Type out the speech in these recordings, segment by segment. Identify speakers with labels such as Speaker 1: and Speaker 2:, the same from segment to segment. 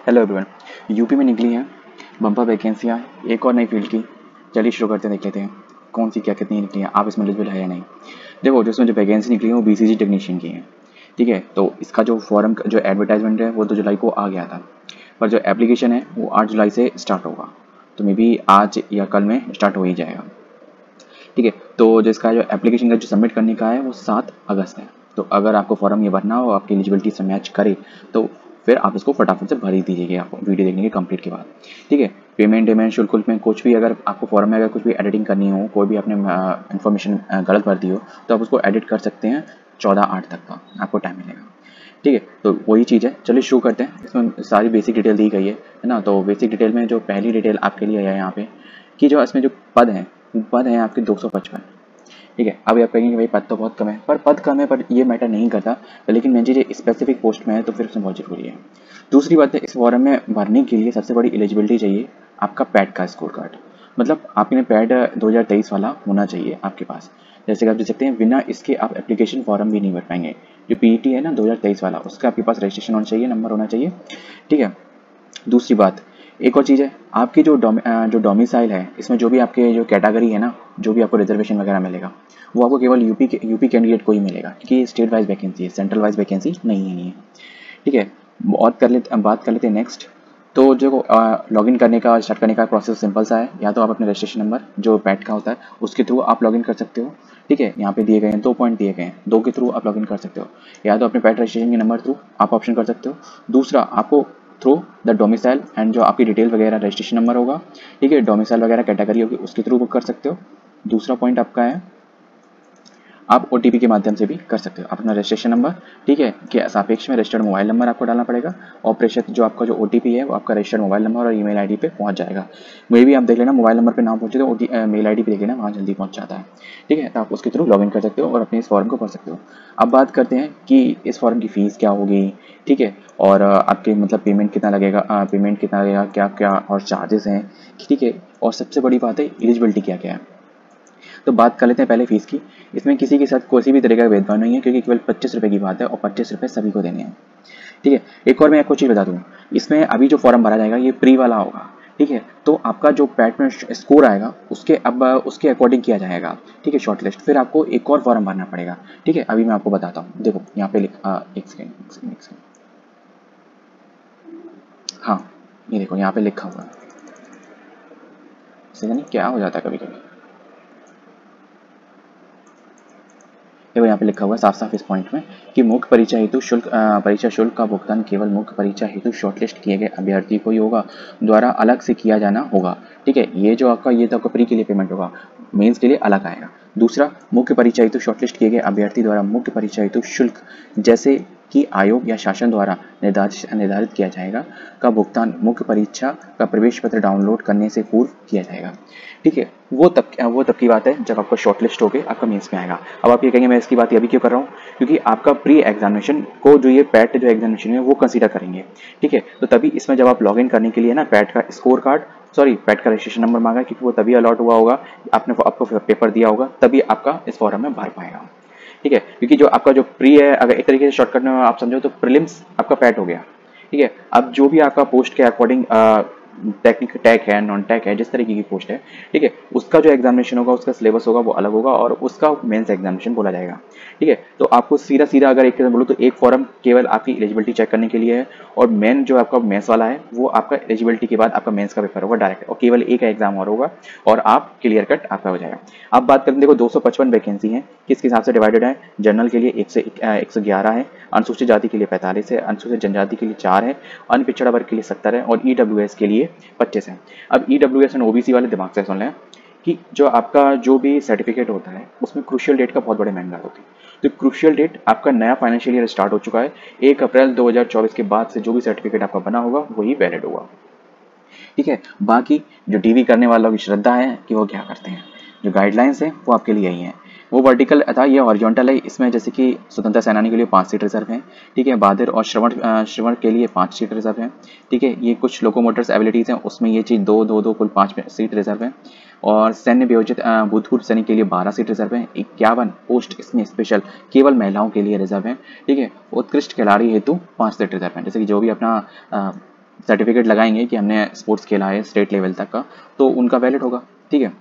Speaker 1: Hello everyone. UP में निकली हैं बम्पर वैकेंसियाँ एक और नई फील्ड की। चलिए शुरू करते हैं, देख लेते हैं कौन सी क्या कितनी निकली हैं, आप इसमें एलिजिबल है या नहीं। देखो, जिसमें जो वैकेंसी निकली है वो बीसीजी टेक्नीशियन की है। ठीक है, तो इसका जो फॉर्म जो एडवर्टाइजमेंट है वो 2 जुलाई को आ गया था, पर जो एप्लीकेशन है वो 8 जुलाई से स्टार्ट होगा। तो मे बी आज या कल में स्टार्ट हो ही जाएगा। ठीक है, तो जिसका जो एप्लीकेशन का जो सबमिट करने का है वो 7 अगस्त है। तो अगर आपको फॉर्म ये भरना हो, आपकी एलिजिबिलिटी से मैच करे, तो फिर आप इसको फटाफट से भर ही दीजिएगा आपको वीडियो देखने के कंप्लीट के बाद। ठीक है, पेमेंट शुल्क में कुछ भी, अगर आपको फॉर्म में अगर कुछ भी एडिटिंग करनी हो, कोई भी आपने इन्फॉर्मेशन गलत भर दी हो, तो आप उसको एडिट कर सकते हैं। 14/8 तक का आपको टाइम मिलेगा। ठीक है, तो वही चीज़ है। चलिए शुरू करते हैं। इसमें सारी बेसिक डिटेल दी गई है ना। तो बेसिक डिटेल में जो पहली डिटेल आपके लिए है यहाँ पे, कि जो इसमें जो पद हैं आपके 255। ठीक है, अभी आप कहेंगे कि भाई पद तो बहुत कम है, पर पद कम है पर ये मैटर नहीं करता, लेकिन मेन चीज़ स्पेसिफिक पोस्ट में है तो फिर उसमें बहुत जरूरी है। दूसरी बात है, इस फॉर्म में भरने के लिए सबसे बड़ी एलिजिबिलिटी चाहिए आपका पैट का स्कोर कार्ड। मतलब आपने पैट 2023 वाला होना चाहिए आपके पास। जैसे कि आप देख सकते हैं, बिना इसके आप एप्लीकेशन फॉर्म भी नहीं भर पाएंगे। जो पीईटी है ना 2023 वाला, उसका आपके पास रजिस्ट्रेशन होना चाहिए, नंबर होना चाहिए। ठीक है, दूसरी बात, एक और चीज़ है, आपकी जो डोमिसाइल है, इसमें जो भी आपके जो कैटेगरी है ना, जो भी आपको रिजर्वेशन वगैरह मिलेगा, वो आपको केवल यूपी कैंडिडेट को ही मिलेगा, क्योंकि ये स्टेट वाइज वैकेंसी है, सेंट्रल वाइज वैकेंसी नहीं है ये। ठीक है, बात कर लेते हैं नेक्स्ट। तो जो लॉगिन करने का, स्टार्ट करने का प्रोसेस सिंपल सा है। या तो आप अपने रजिस्ट्रेशन नंबर जो पैट का होता है उसके थ्रू आप लॉगिन कर सकते हो। ठीक है, यहाँ पे दिए गए हैं 2 पॉइंट दिए गए हैं, 2 के थ्रू आप लॉगिन कर सकते हो। या तो अपने पैट रजिस्ट्रेशन के नंबर थ्रू आप ऑप्शन कर सकते हो। दूसरा, आपको थ्रू द डोमिसाइल एंड जो आपकी डिटेल वगैरह रजिस्ट्रेशन नंबर होगा, ठीक है, डोमिसाइल वगैरह कैटेगरी होगी, उसके थ्रू बुक कर सकते हो। दूसरा पॉइंट आपका है, आप ओटीपी के माध्यम से भी कर सकते हो। अपना रजिस्ट्रेशन नंबर, ठीक है, के सापेक्ष में रजिस्टर्ड मोबाइल नंबर आपको डालना पड़ेगा, और प्रेषित जो आपका जो ओटीपी है वो आपका रजिस्टर्ड मोबाइल नंबर और ईमेल आईडी पे पहुंच जाएगा। मे भी आप देख लेना, मोबाइल नंबर पे ना पहुंचे तो मेल आईडी पे देख लेना, वहाँ जल्दी पहुंच जाता है। ठीक है, तो आप उसके थ्रू लॉगिन कर सकते हो और अपने इस फॉर्म को भर सकते हो। अब बात करते हैं कि इस फॉर्म की फीस क्या होगी। ठीक है, और आपके मतलब पेमेंट कितना लगेगा, क्या क्या और चार्जेस हैं। ठीक है, और सबसे बड़ी बात है एलिजिबिलिटी क्या क्या है। तो बात कर लेते हैं पहले फीस की। इसमें किसी के साथ कोई भी तरह का भेदभाव नहीं है, क्योंकि केवल 25 रुपये की बात है और 25 रुपये सभी को देने हैं। ठीक है, एक और मैं आपको चीज़ बता दूँ, इसमें अभी जो फॉर्म भरा जाएगा ये प्री वाला होगा। ठीक है, तो आपका जो पैट में स्कोर आएगा उसके अकॉर्डिंग किया जाएगा। ठीक है, शॉर्टलिस्ट, फिर आपको एक और फॉर्म भरना पड़ेगा। ठीक है, अभी मैं आपको बताता हूँ। देखो यहाँ पे एक सेकेंड। हाँ, ये देखो यहाँ पे लिखा हुआ है। नहीं, क्या हो जाता है कभी कभी। देखो यहाँ पे लिखा हुआ है साफ साफ इस पॉइंट में, कि मुख्य परीक्षा शुल्क का भुगतान केवल मुख्य परीक्षा हेतु शॉर्टलिस्ट किए गए अभ्यर्थी को ही होगा, द्वारा अलग से किया जाना होगा। ठीक है, ये जो आपका ये तो आपका प्री के लिए पेमेंट होगा, मेंस के लिए अलग आएगा। दूसरा, मुख्य परीक्षा हेतु शॉर्टलिस्ट किए गए अभ्यर्थी द्वारा मुख्य परीक्षा हेतु शुल्क, जैसे कि आयोग या शासन द्वारा निर्धारित किया जाएगा, का भुगतान मुख्य परीक्षा का प्रवेश पत्र डाउनलोड करने से पूर्व किया जाएगा। ठीक है, वो तब की बात है जब आपका शॉर्टलिस्ट होकर आपका मेंस में आएगा। अब आप ये कहेंगे मैं इसकी बात अभी क्यों कर रहा हूँ, क्योंकि आपका प्री एग्जामिनेशन को जो ये पैट जो एग्जामिनेशन है वो कंसीडर करेंगे। ठीक है, तो तभी इसमें जब आप लॉगिन करने के लिए ना पैट का स्कोर कार्ड, सॉरी पैट का रजिस्ट्रेशन नंबर मांगा, क्योंकि वो तभी अलॉट हुआ होगा, आपको पेपर दिया होगा, तभी आपका इस फॉर्म में भर पाएगा। ठीक है, क्योंकि जो आपका जो प्री है, अगर एक तरीके से शॉर्टकट में आप समझो तो प्रीलिम्स आपका पैट हो गया। ठीक है, अब जो भी आपका पोस्ट के अकॉर्डिंग टेक्निक टैक है, नॉन टैक है, जिस तरीके की पोस्ट है, ठीक है, उसका जो एग्जामिनेशन होगा, उसका सिलेबस होगा वो अलग होगा, और उसका मेंस एग्जामिनेशन बोला जाएगा। ठीक है, तो आपको सीधा अगर एक तरह बोलो तो एक फॉर्म केवल आपकी एलिजिबिलिटी चेक करने के लिए है, और मेन जो आपका मेंस वाला है वो आपका एलिजिबिलिटी के बाद आपका मेंस का पेपर होगा डायरेक्ट, और केवल एक एग्जाम और होगा और आप क्लियर कट आपका हो जाएगा। अब बात करें, देखो 255 वैकेंसी है, किसके हिसाब से डिवाइडेड है। जनरल के लिए 111 है, अनुसूचित जाति के लिए 45 है, अनुसूचित जनजाति के लिए 4 है, अन्य पिछड़ा वर्ग के लिए 70 है, और ईडब्ल्यूएस के लिए 25 है। अब ईडब्ल्यूएस एंड ओबीसी वाले दिमाग से सुन लें कि जो आपका जो भी सर्टिफिकेट होता है उसमें क्रूशियल डेट का बहुत बड़े मायने होती है। तो क्रूशियल डेट आपका नया फाइनेंशियल ईयर स्टार्ट हो चुका है, 1 अप्रैल 2024 के बाद से जो भी सर्टिफिकेट आपका बना होगा वही वैलिड होगा। ठीक है, बाकी जो डीवी करने वालों की श्रद्धा है कि वो क्या करते हैं, जो गाइडलाइंस है वो आपके लिए यही है। वो वर्टिकल था, ये हॉरिजॉन्टल है। इसमें जैसे कि स्वतंत्रता सेनानी के लिए 5 सीट रिजर्व हैं। ठीक है, बहादुर और श्रवण के लिए 5 सीट रिजर्व हैं। ठीक है, ये कुछ लोकोमोटर्स एबिलिटीज हैं, उसमें ये चीज़ 2 कुल 5 सीट रिजर्व हैं। और सैन्य वियोजित भूतपूर्व सैनिक के लिए 12 सीट रिजर्व हैं। 51 पोस्ट इसमें स्पेशल केवल महिलाओं के लिए रिजर्व हैं। ठीक है, उत्कृष्ट खिलाड़ी हेतु 5 सीट रिजर्व हैं। जैसे कि जो भी अपना सर्टिफिकेट लगाएंगे कि हमने स्पोर्ट्स खेला है स्टेट लेवल तक का, तो उनका वैलिड होगा। ठीक है,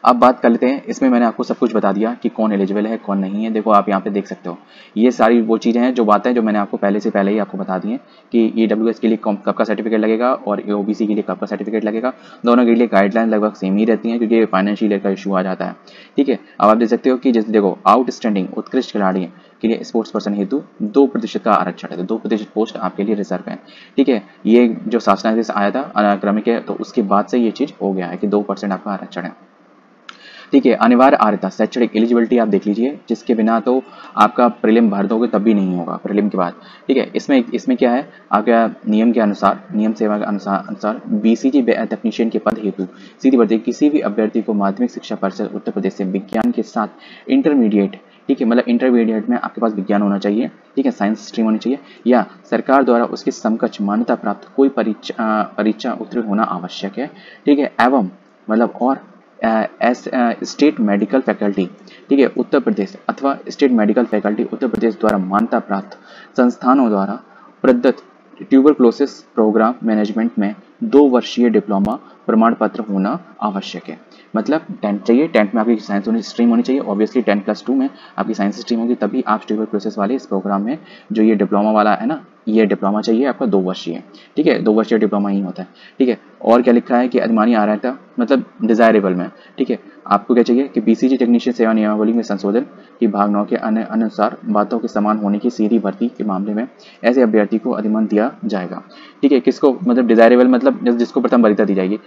Speaker 1: अब बात कर लेते हैं, इसमें मैंने आपको सब कुछ बता दिया कि कौन एलिजिबल है कौन नहीं है। देखो आप यहाँ पे देख सकते हो, ये सारी वो चीज़ें हैं जो बातें हैं जो मैंने आपको पहले से पहले ही आपको बता दी हैं कि EWS के लिए कब का सर्टिफिकेट लगेगा और OBC के लिए कब का सर्टिफिकेट लगेगा। दोनों के लिए गाइडलाइन लगभग सेम ही रहती हैं क्योंकि फाइनेंशियल ईयर का इशू आ जाता है। ठीक है, अब आप देख सकते हो कि जैसे देखो आउटस्टैंडिंग उत्कृष्ट खिलाड़ी के लिए स्पोर्ट्स पर्सन हेतु 2% का आरक्षण है, तो 2% पोस्ट आपके लिए रिजर्व है। ठीक है, ये जो शासनादेश आया था अनाक्रमिक है, तो उसके बाद से ये चीज़ हो गया है कि 2% आपका आरक्षण है। ठीक है, अनिवार्य आर्यता शैक्षणिक एलिजिबिलिटी आप देख लीजिए, जिसके बिना तो आपका प्रीलिम भर दोगे तब भी नहीं होगा प्रीलिम के बाद। ठीक है, इसमें क्या है, आपका नियम के अनुसार, नियम सेवा के अनुसार BCG टेक्नीशियन के पद हेतु सीधी भर्ती किसी भी अभ्यर्थी को माध्यमिक शिक्षा परिषद उत्तर प्रदेश से विज्ञान के साथ इंटरमीडिएट, ठीक है, मतलब इंटरमीडिएट में आपके पास विज्ञान होना चाहिए, ठीक है, साइंस स्ट्रीम होनी चाहिए, या सरकार द्वारा उसके समकक्ष मान्यता प्राप्त कोई परीक्षा उत्तीर्ण होना आवश्यक है। ठीक है, एवं मतलब और स्टेट मेडिकल फैकल्टी, ठीक है, उत्तर प्रदेश अथवा state medical faculty Uttar Pradesh द्वारा मान्यता प्राप्त संस्थानों द्वारा प्रदत्त ट्यूबरक्लोसिस प्रोग्राम मैनेजमेंट में 2 वर्षीय डिप्लोमा प्रमाण पत्र होना आवश्यक है। मतलब 10th चाहिए, 10th में आपकी साइंस स्ट्रीम होनी चाहिए, ऑब्वियसली 10+2 में आपकी साइंस स्ट्रीम होगी, तभी आप ट्यूबरक्लोसिस वाले इस प्रोग्राम में जो ये डिप्लोमा वाला है ना, ये डिप्लोमा चाहिए आपका 2 वर्षीय। ठीक है, 2 वर्षीय डिप्लोमा ही होता है। ठीक है, और क्या लिखा है कि अधिमानी आ रहा था मतलब डिजायरेबल में। ठीक है, आपको क्या चाहिए कि BCG टेक्नीशियन सेवा नियमावली में संशोधन की भाग 9 के अनुसार बातों के समान होने की सीधी भर्ती के मामले में ऐसे अभ्यर्थी को अधिमान दिया जाएगा। ठीक है, किसको मतलब डिजायरेबल मतलब जिसको प्रथम वरीयता दी जाएगी,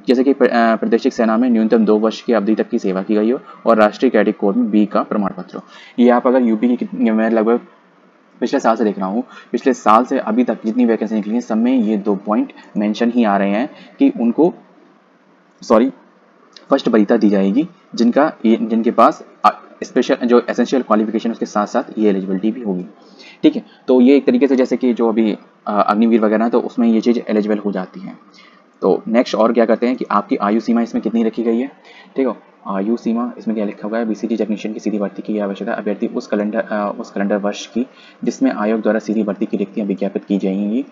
Speaker 1: जैसे कि प्रादेशिक सेना में न्यूनतम 2 वर्ष की अवधि तक की सेवा की गई हो और राष्ट्रीय कैडेट कोर में B का प्रमाण पत्र हो। ये आप अगर यूपी की मैं लगभग पिछले साल से देख रहा हूँ, पिछले साल से अभी तक जितनी वैकेंसी निकली है सब में ये 2 पॉइंट मेंशन ही आ रहे हैं कि उनको फर्स्ट वरीयता दी जाएगी जिनके पास स्पेशल जो एसेंशियल क्वालिफिकेशन उसके साथ साथ ये एलिजिबिलिटी भी होगी। ठीक है, तो ये एक तरीके से जैसे कि जो अभी अग्निवीर वगैरह है तो उसमें ये चीज़ एलिजिबल हो जाती है। तो नेक्स्ट और क्या करते हैं कि आपकी आयु सीमा इसमें कितनी रखी गई है। ठीक है, आयु सीमा इसमें क्या लिखा हुआ है, BCG टेक्नीशियन की सीधी भर्ती की आवश्यकता अभ्यर्थी उस कैलेंडर वर्ष की जिसमें आयोग द्वारा सीधी भर्ती की रिक्तियां विज्ञापित की जाएंगी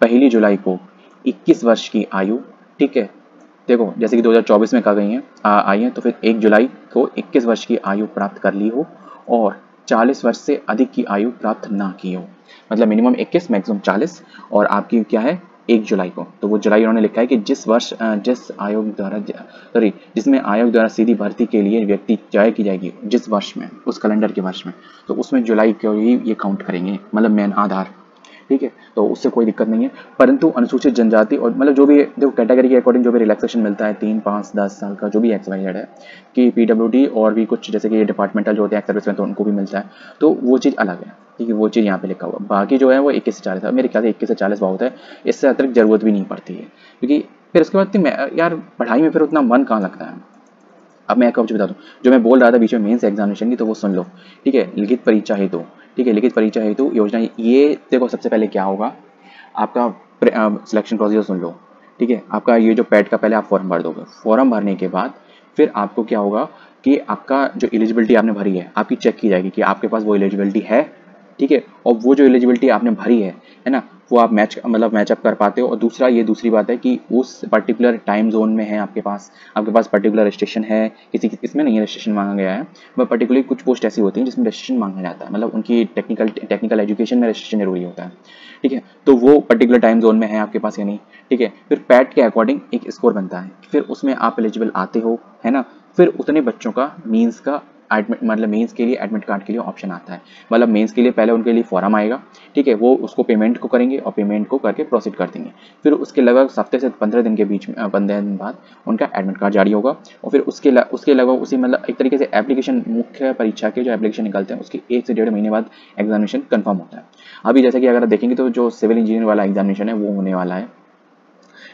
Speaker 1: 1 जुलाई को 21 वर्ष की आयु। ठीक है, देखो जैसे कि 2024 में कहा गई हैं आई है, तो फिर 1 जुलाई को 21 वर्ष की आयु प्राप्त कर ली हो और 40 वर्ष से अधिक की आयु प्राप्त ना की हो, मतलब मिनिमम 21 मैक्सिमम 40, और आपकी क्या है 1 जुलाई को, तो वो जुलाई उन्होंने लिखा है कि जिसमें आयोग द्वारा सीधी भर्ती के लिए व्यक्ति चयन की जाएगी जिस वर्ष में, उस कैलेंडर के वर्ष में, तो उसमें जुलाई को ही ये काउंट करेंगे, मतलब मेन आधार। ठीक है, तो उससे कोई दिक्कत नहीं है, परंतु अनुसूचित जनजाति और मतलब जो भी देखो कैटेगरी के अकॉर्डिंग जो भी रिलैक्सेशन मिलता है 3, 5, 10 साल का जो भी XYZ है कि PWD और भी कुछ जैसे कि डिपार्टमेंटल जो होते हैं सर्विस में तो उनको भी मिलता है, तो वो चीज़ अलग है। ठीक है, वो चीज़ यहाँ पे लिखा हुआ, बाकी जो है वो 21 से 40 है, मेरे ख्याल से 21 से 40 बहुत है, इससे अतिरिक्त जरूरत भी नहीं पड़ती है क्योंकि फिर उसके बाद यार पढ़ाई में फिर उतना मन कहाँ लगता है। अब मैं आपको कुछ बता दूं, जो मैं बोल रहा था बीच में मेंस एग्जामिनेशन की, तो वो सुन लो। ठीक है, लिखित परीक्षा हेतु, ठीक है, लिखित परीक्षा हेतु योजना, ये देखो सबसे पहले क्या होगा आपका सिलेक्शन प्रोसीजर सुन लो। ठीक है, आपका ये जो पैट का पहले आप फॉर्म भर दोगे, फॉर्म भरने के बाद फिर आपको क्या होगा कि आपका जो एलिजिबिलिटी आपने भरी है आपकी चेक की जाएगी कि आपके पास वो एलिजिबिलिटी है। ठीक है, और वो जो एलिजिबिलिटी आपने भरी है ना, वो आप मैचअप कर पाते हो। और दूसरी बात है कि उस पर्टिकुलर टाइम जोन में है आपके पास पर्टिकुलर रजिस्ट्रेशन है, किसी इसमें नहीं रजिस्ट्रेशन मांगा गया है, बट पर्टिकुलरली कुछ पोस्ट ऐसी होती हैं जिसमें रजिस्ट्रेशन मांगा जाता है, मतलब उनकी टेक्निकल एजुकेशन में रजिस्ट्रेशन जरूरी होता है। ठीक है, तो वो पर्टिकुलर टाइम जोन में है आपके पास या नहीं। ठीक है, फिर पैट के अकॉर्डिंग एक स्कोर बनता है, फिर उसमें आप एलिजिबल आते हो, है ना, फिर उतने बच्चों का मीन्स का एडमिट मतलब मेंस के लिए एडमिट कार्ड के लिए ऑप्शन आता है, मतलब मेंस के लिए पहले उनके लिए फॉर्म आएगा। ठीक है, वो उसको पेमेंट को करेंगे और पेमेंट को करके प्रोसीड कर देंगे, फिर उसके लगभग हफ्ते से 15 दिन के बीच में 15 दिन बाद उनका एडमिट कार्ड जारी होगा, और फिर उसके लगभग उसी मतलब एक तरीके से एप्लीकेशन मुख्य परीक्षा के जो एप्लीकेशन निकलते हैं उसके 1 से 1.5 महीने बाद एग्जामिनेशन कंफर्म होता है। अभी जैसे कि अगर देखेंगे तो जो सिविल इंजीनियर वाला एग्जामिनेशन है वो होने वाला है।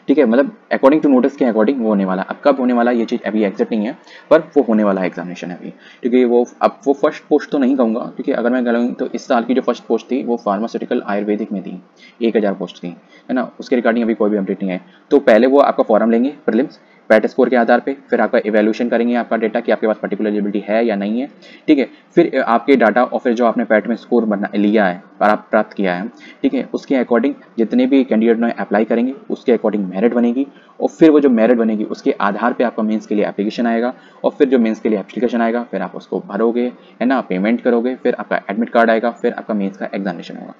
Speaker 1: ठीक है, मतलब अकॉर्डिंग टू नोटिस के अकॉर्डिंग वो होने वाला है, अब कब होने वाला है ये चीज़ अभी एग्जैक्ट नहीं है, पर वो होने वाला है एग्जामिनेशन अभी। क्योंकि वो अब वो फर्स्ट पोस्ट तो नहीं कहूँगा, क्योंकि अगर मैं कहूँ तो इस साल की जो फर्स्ट पोस्ट थी वो फार्मास्यूटिकल आयुर्वेदिक में थी, 1000 पोस्ट थी, है ना, उसके रिगार्डिंग अभी कोई भी अपडेट नहीं है। तो पहले वो आपका फॉर्म लेंगे प्रीलिम्स, पैट स्कोर के आधार पे फिर आपका इवैल्यूएशन करेंगे आपका डेटा कि आपके पास पर्टिकुलर एलिजिबिलिटी है या नहीं है, ठीक है। फिर आपके डाटा और फिर जो आपने पैट में स्कोर लिया है और आप प्राप्त किया है, ठीक है, उसके अकॉर्डिंग जितने भी कैंडिडेट ने अप्लाई करेंगे उसके अकॉर्डिंग मेरिट बनेगी, और फिर वो जो मेरिट बनेगी उसके आधार पे आपका मेंस के लिए एप्लीकेशन आएगा, और फिर जो मेंस के लिए एप्लीकेशन आएगा फिर आप उसको भरोगे, है ना, पेमेंट करोगे, फिर आपका एडमिट कार्ड आएगा, फिर आपका मेंस का एग्जामिनेशन होगा।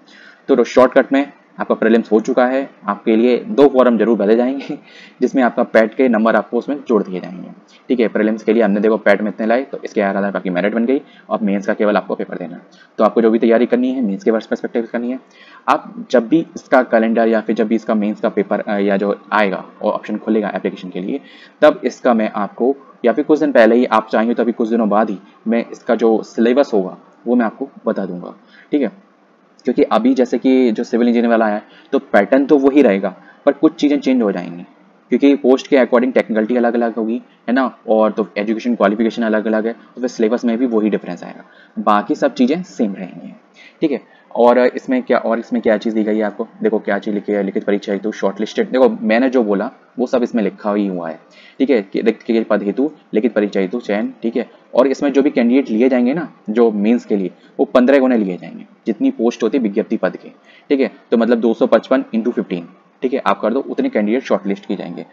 Speaker 1: तो शॉर्टकट में आपका प्रीलिम्स हो चुका है, आपके लिए 2 फॉर्म जरूर भरे जाएंगे जिसमें आपका पैट के नंबर आपको उसमें जोड़ दिए जाएंगे, ठीक है। प्रीलिम्स के लिए हमने देखो पैट में इतने लाए तो इसके आधार पर आपकी मेरिट बन गई, और मेंस का केवल आपको पेपर देना है। तो आपको जो भी तैयारी करनी है मेंस के पर्सपेक्टिव करनी है, आप जब भी इसका कैलेंडर या फिर जब भी इसका मेंस का पेपर या जो आएगा और ऑप्शन खुलेगा एप्लीकेशन के लिए, तब इसका मैं आपको या फिर कुछ दिन पहले ही आप चाहेंगे तो अभी कुछ दिनों बाद ही मैं इसका जो सिलेबस होगा वो मैं आपको बता दूंगा, ठीक है। क्योंकि अभी जैसे कि जो सिविल इंजीनियर वाला है तो पैटर्न तो वही रहेगा, पर कुछ चीज़ें चेंज हो जाएंगी, क्योंकि पोस्ट के अकॉर्डिंग टेक्निकलिटी अलग अलग होगी, है ना, और तो एजुकेशन क्वालिफिकेशन अलग अलग है, तो फिर सिलेबस में भी वही डिफरेंस आएगा, बाकी सब चीज़ें सेम रहेंगी, ठीक है। और इसमें क्या चीज़ दी गई है आपको, देखो क्या चीज़ लिखी है, लिखित परीक्षा हेतु शॉर्ट लिस्टेड, देखो मैंने जो बोला वो सब इसमें लिखा ही हुआ है, ठीक है, कि रिक्त के पद हेतु लिखित परीक्षा हेतु चयन, ठीक है। और इसमें जो भी कैंडिडेट लिए जाएंगे ना जो मेंस के लिए, वो 15 गुने लिए जाएंगे जितनी पोस्ट होती है विज्ञप्ति पद के, ठीक है। तो मतलब 255 × 15, ठीक है, आप कर दो, उतने कैंडिडेट शॉर्ट लिस्ट किए जाएंगे।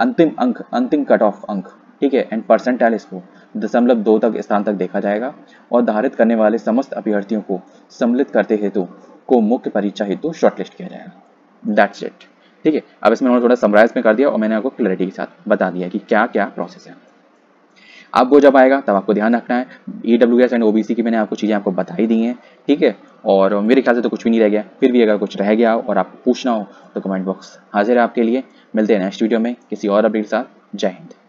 Speaker 1: अंतिम कट ऑफ अंक, ठीक है, एंड परसेंटाइल स्कोर 0.2 तक स्थान तक देखा जाएगा, और धारित करने वाले समस्त अभ्यर्थियों को सम्मिलित करते हेतु को मुख्य परीक्षा हेतु शॉर्टलिस्ट किया जाएगा। दैट्स इट, ठीक है। अब इसमें उन्होंने थोड़ा समराइज में कर दिया और मैंने आपको क्लैरिटी के साथ बता दिया कि क्या क्या प्रोसेस है। अब वो जब आएगा तब आपको ध्यान रखना है, EWS एंड OBC की मैंने आपको चीज़ें आपको बता ही दी हैं, ठीक है। और मेरे ख्याल से तो कुछ भी नहीं रह गया, फिर भी अगर कुछ रह गया और आपको पूछना हो तो कमेंट बॉक्स हाजिर है आपके लिए। मिलते हैं नेक्स्ट वीडियो में किसी और अपडेट के साथ। जय हिंद।